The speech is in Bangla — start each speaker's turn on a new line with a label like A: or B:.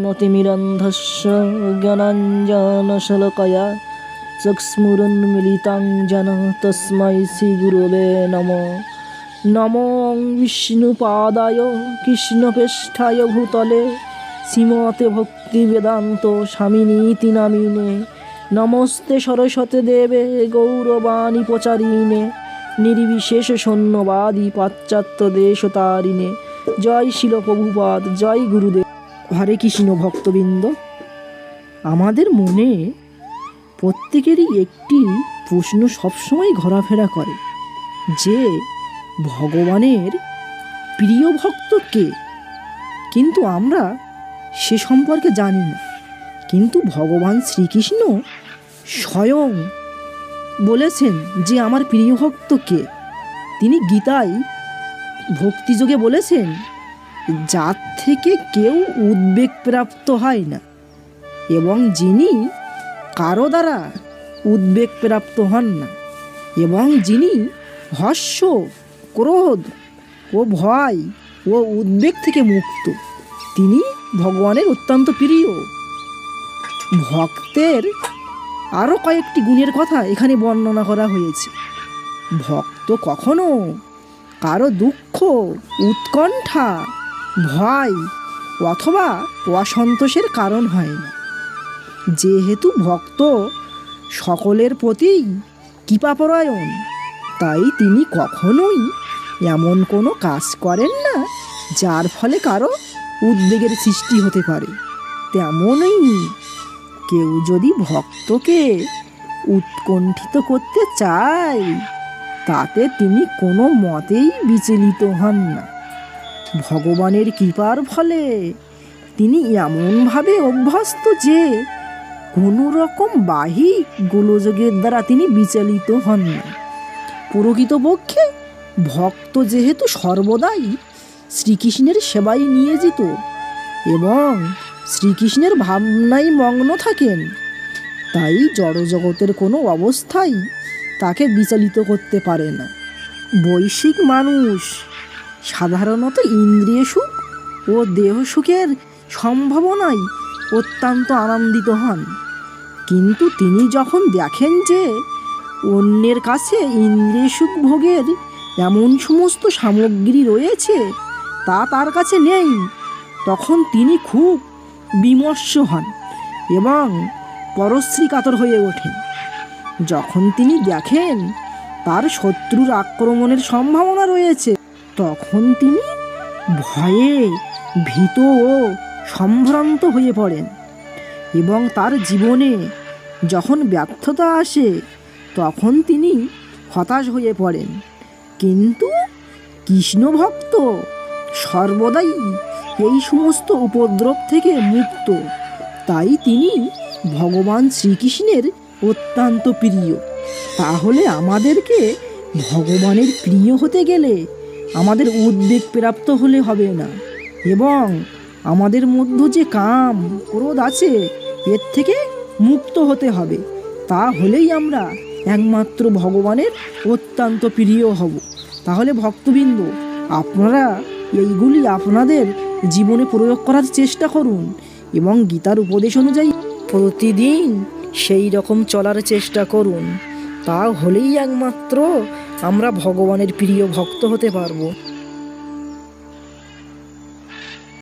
A: অজ্ঞানতিমিরন্ধস্য জ্ঞানাঞ্জনশলাকয়া চক্ষুरुन्मीलितं येन तस्मै श्रीगुरवे नमः। नमो विष्णुपादाय कृष्णप्रेष्ठाय भूतले श्रीमते भक्तिवेदान्त स्वामिनीति नामिने। नमस्ते सरस्वती देवे गौरवाणी प्रचारिणे निर्विशेष शून्यवादी पाश्चात्य देशतारिणे। जय শিল প্রভুপাদ, জয় গুরুদেব। হরে কৃষ্ণ ভক্তবৃন্দ, আমাদের মনে প্রত্যেকেরই একটি প্রশ্ন সবসময় ঘোরাফেরা করে যে ভগবানের প্রিয় ভক্ত কে, কিন্তু আমরা সে সম্পর্কে জানি না। কিন্তু ভগবান শ্রীকৃষ্ণ স্বয়ং বলেছেন যে আমার প্রিয় ভক্ত কে। তিনি গীতায় ভক্তিযোগে বলেছেন, যার থেকে কেউ উদ্বেগ প্রাপ্ত হয় না এবং যিনি কারো দ্বারা উদ্বেগ প্রাপ্ত হন না এবং যিনি হর্ষ, ক্রোধ ও ভয় ও উদ্বেগ থেকে মুক্ত, তিনি ভগবানের অত্যন্ত প্রিয়। ভক্তের আরও কয়েকটি গুণের কথা এখানে বর্ণনা করা হয়েছে। ভক্ত কখনো কারো দুঃখ, উৎকণ্ঠা, ভয় অথবা অসন্তোষের কারণ হয় না। যেহেতু ভক্ত সকলের প্রতি কৃপাপরায়ণ, তাই তিনি কখনোই এমন কোনো কাজ করেন না যার ফলে কারো উদ্বেগের সৃষ্টি হতে পারে। তেমনই কেউ যদি ভক্তকে উৎকণ্ঠিত করতে চায়, তাতে তিনি কোনো মতেই বিচলিত হন না। ভগবানের কৃপার ফলে তিনি এমনভাবে অভ্যস্ত যে কোনো রকম বাহিক গোলযোগের দ্বারা তিনি বিচলিত হন না। প্রকৃতপক্ষে ভক্ত যেহেতু সর্বদাই শ্রীকৃষ্ণের সেবায় নিয়োজিত এবং শ্রীকৃষ্ণের ভাবনায় মগ্ন থাকেন, তাই জড়জগতের কোনো অবস্থাই তাকে বিচলিত করতে পারে না। বৈশ্বিক মানুষ সাধারণত ইন্দ্রিয় সুখ ও দেহ সুখের সম্ভাবনায় অত্যন্ত আনন্দিত হন, কিন্তু তিনি যখন দেখেন যে অন্যের কাছে ইন্দ্রিয় সুখ ভোগের এমন সমস্ত সামগ্রী রয়েছে তা তার কাছে নেই, তখন তিনি খুব বিমর্ষ হন এবং পরশ্রীকাতর হয়ে ওঠেন। যখন তিনি দেখেন তার শত্রুর আক্রমণের সম্ভাবনা রয়েছে, তখন তিনি ভয়ে ভীত ও সম্ভ্রান্ত হয়ে পড়েন এবং তার জীবনে যখন ব্যর্থতা আসে তখন তিনি হতাশ হয়ে পড়েন। কিন্তু কৃষ্ণ ভক্ত সর্বদাই এই সমস্ত উপদ্রব থেকে মুক্ত, তাই তিনি ভগবান শ্রীকৃষ্ণের অত্যন্ত প্রিয়। তাহলে আমাদেরকে ভগবানের প্রিয় হতে গেলে আমাদের উদ্বেগ প্রাপ্ত হলে হবে না এবং আমাদের মধ্যে যে কাম, ক্রোধ আছে এর থেকে মুক্ত হতে হবে। তাহলেই আমরা একমাত্র ভগবানের অত্যন্ত প্রিয় হব। তাহলে ভক্তবৃন্দ, আপনারা এইগুলি আপনাদের জীবনে প্রয়োগ করার চেষ্টা করুন এবং গীতার উপদেশ অনুযায়ী প্রতিদিন সেই রকম চলার চেষ্টা করুন। তাহলেই একমাত্র আমরা ভগবানের প্রিয় ভক্ত হতে পারবো।